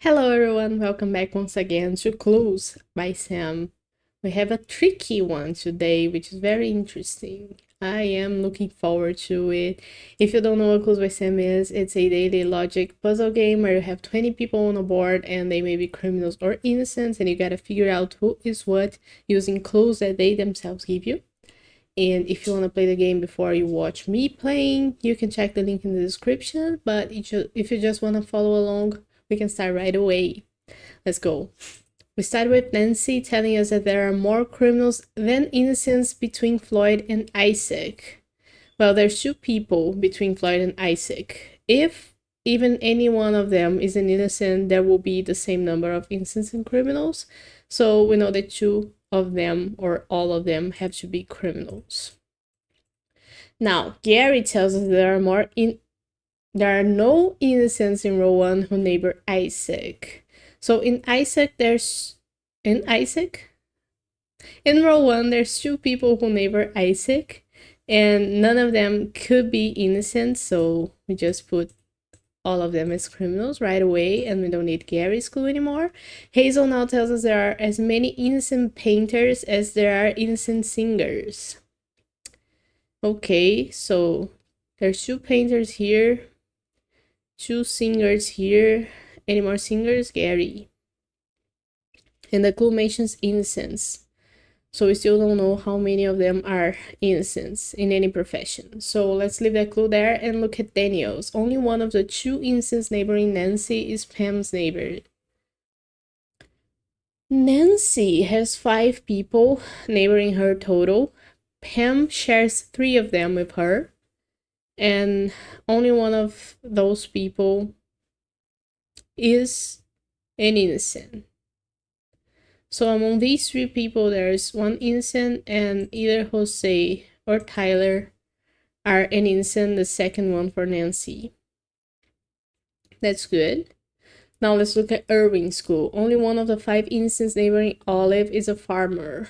Hello everyone, welcome back once again to Clues by Sam. We have a tricky one today, which is very interesting. I am looking forward to it. If you don't know what Clues by Sam is, it's a daily logic puzzle game where you have 20 people on a board and they may be criminals or innocents, and you gotta figure out who is what using clues that they themselves give you. And if you want to play the game before you watch me playing, you can check the link in the description. But if you just want to follow along, we can start right away. Let's go. We start with Nancy telling us that there are more criminals than innocents between Floyd and Isaac. Well, there's two people between Floyd and Isaac. If even any one of them is an innocent, there will be the same number of innocents and criminals. So we know that two of them or all of them have to be criminals. Now, Gary tells us there are no innocents in row 1 who neighbor Isaac. So in row 1 there's two people who neighbor Isaac, and none of them could be innocent, so we just put all of them as criminals right away, and we don't need Gary's clue anymore. Hazel now tells us there are as many innocent painters as there are innocent singers. Okay, so there's two painters here, two singers here. Any more singers? Gary. And the clue mentions innocents. So we still don't know how many of them are innocents in any profession. So let's leave that clue there and look at Daniel's. Only one of the two innocents neighboring Nancy is Pam's neighbor. Nancy has 5 people neighboring her total. Pam shares 3 of them with her. And only one of those people is an innocent. So among these 3 people, there's one innocent, and either Jose or Tyler are an innocent, the second one for Nancy. That's good. Now let's look at Irving's school. Only one of the 5 innocents neighboring Olive is a farmer.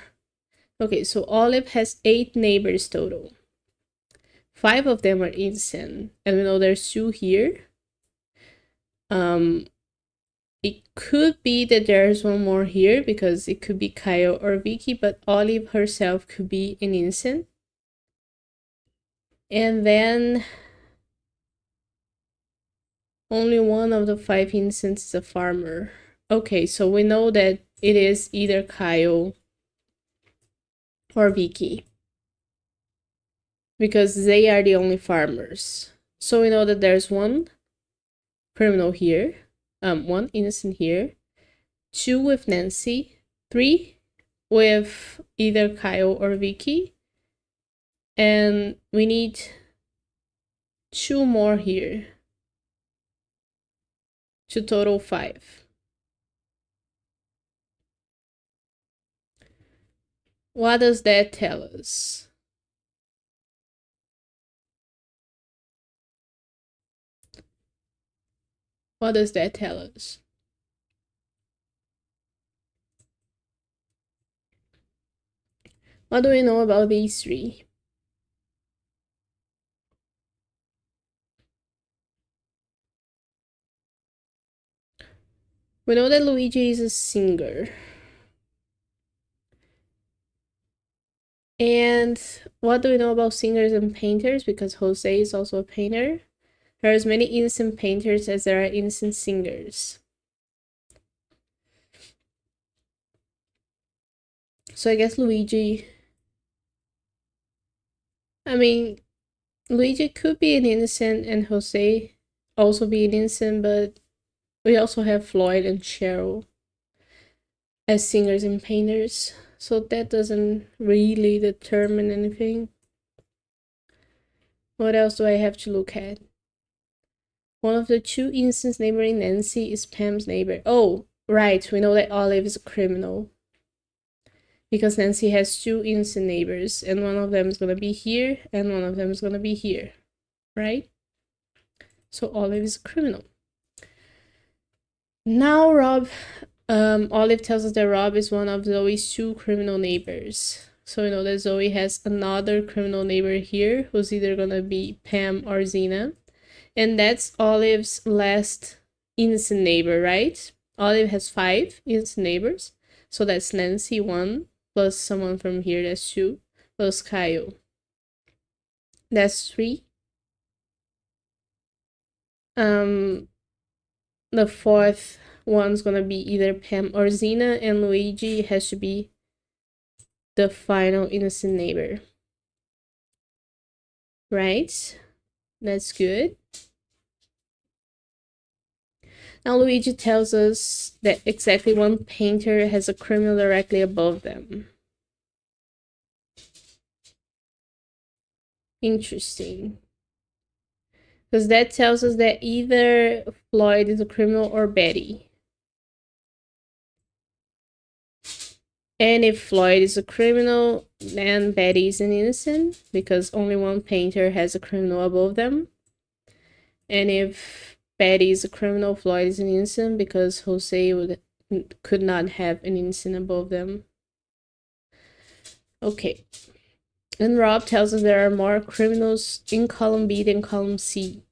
Okay, so Olive has 8 neighbors total. 5 of them are innocent, and we know there's 2 here. It could be that there's one more here because it could be Kyle or Vicky, but Olive herself could be an innocent. And then only one of the 5 innocents is a farmer. Okay, so we know that it is either Kyle or Vicky because they are the only farmers. So we know that there's one criminal here. One innocent here, 2 with Nancy, 3 with either Kyle or Vicky, and we need 2 more here to total 5. What does that tell us? What does that tell us? What do we know about these 3? We know that Luigi is a singer. And what do we know about singers and painters? Because Jose is also a painter. There are as many innocent painters as there are innocent singers. So I guess Luigi... Luigi could be an innocent and Jose also be an innocent, but we also have Floyd and Cheryl as singers and painters, so that doesn't really determine anything. What else do I have to look at? One of the 2 innocents neighboring Nancy is Pam's neighbor. Oh, right, we know that Olive is a criminal because Nancy has 2 innocent neighbors, and one of them is gonna be here and one of them is gonna be here, right? So Olive is a criminal. Now Olive tells us that Rob is one of Zoe's 2 criminal neighbors. So we know that Zoe has another criminal neighbor here who's either gonna be Pam or Zena. And that's Olive's last innocent neighbor, right? Olive has 5 innocent neighbors. So that's Nancy 1, plus someone from here, that's 2, plus Kyle. That's 3. The 4th one's gonna be either Pam or Zena, and Luigi has to be the final innocent neighbor. Right? That's good. Now Luigi tells us that exactly one painter has a criminal directly above them. Interesting. Because that tells us that either Floyd is a criminal or Betty. And if Floyd is a criminal, then Betty is an innocent, because only one painter has a criminal above them. And if Betty is a criminal, Floyd is an innocent, because Jose could not have an innocent above them. Okay. And Rob tells us there are more criminals in column B than column C.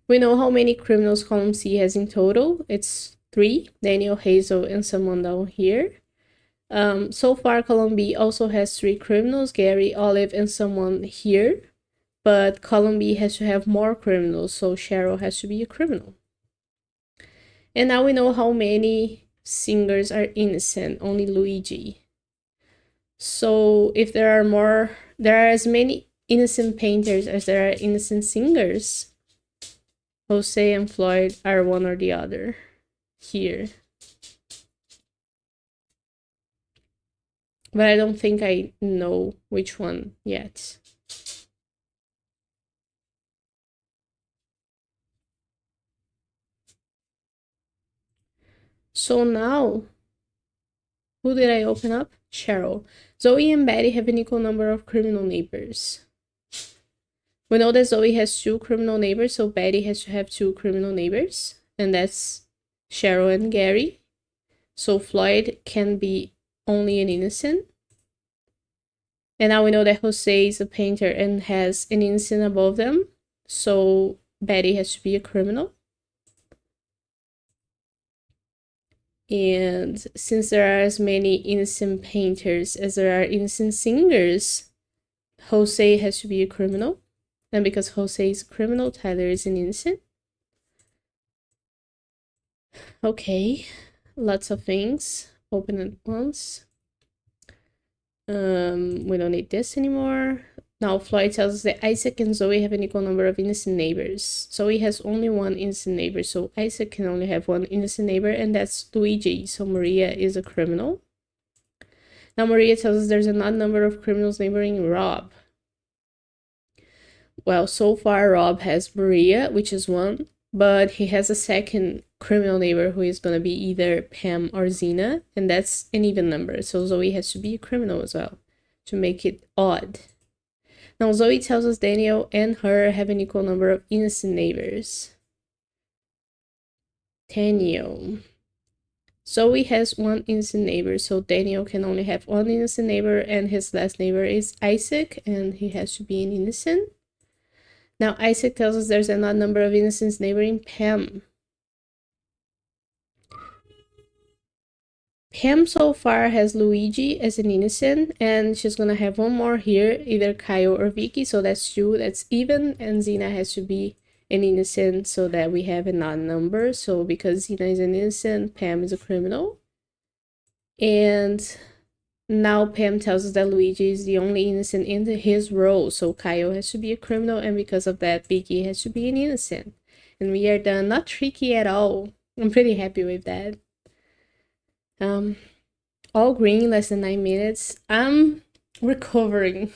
We know how many criminals column C has in total. It's 3, Daniel, Hazel, and someone down here. So far, column B also has 3 criminals, Gary, Olive, and someone here. But column B has to have more criminals, so Cheryl has to be a criminal. And now we know how many singers are innocent, only Luigi. So if there are as many innocent painters as there are innocent singers, Jose and Floyd are one or the other here. But I don't think I know which one yet. So now, who did I open up? Cheryl. Zoe and Betty have an equal number of criminal neighbors. We know that Zoe has 2 criminal neighbors, so Betty has to have 2 criminal neighbors, and that's Cheryl and Gary. So Floyd can be only an innocent. And now we know that Jose is a painter and has an innocent above them, so Betty has to be a criminal. And since there are as many innocent painters as there are innocent singers, Jose has to be a criminal. And because Jose is a criminal, Tyler is an innocent. Okay, lots of things. Open at once. We don't need this anymore. Now Floyd tells us that Isaac and Zoe have an equal number of innocent neighbors. Zoe has only 1 innocent neighbor, so Isaac can only have 1 innocent neighbor, and that's Luigi, so Maria is a criminal. Now Maria tells us there's an odd number of criminals neighboring Rob. Well, so far Rob has Maria, which is 1, but he has a second criminal neighbor who is going to be either Pam or Zena, and that's an even number, so Zoe has to be a criminal as well to make it odd. Now Zoe tells us Daniel and her have an equal number of innocent neighbors. Daniel. Zoe has 1 innocent neighbor, so Daniel can only have 1 innocent neighbor, and his last neighbor is Isaac, and he has to be an innocent. Now Isaac tells us there's an odd number of innocents neighboring Pam. Pam so far has Luigi as an innocent, and she's gonna have 1 more here, either Kyle or Vicky, so that's 2, that's even, and Zena has to be an innocent so that we have an odd number. So because Zena is an innocent, Pam is a criminal. And now Pam tells us that Luigi is the only innocent in his role, so Kyle has to be a criminal, and because of that, Vicky has to be an innocent. And we are done. Not tricky at all. I'm pretty happy with that. All green, less than 9 minutes. I'm recovering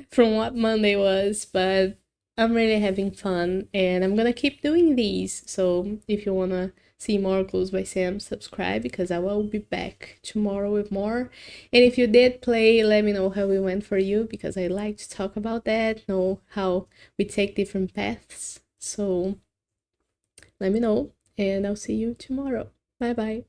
from what Monday was, but I'm really having fun, and I'm gonna keep doing these. So if you wanna see more Clues by Sam, subscribe, because I will be back tomorrow with more. And if you did play, let me know how it went for you, because I like to talk about that, know how we take different paths. So let me know, and I'll see you tomorrow. Bye bye.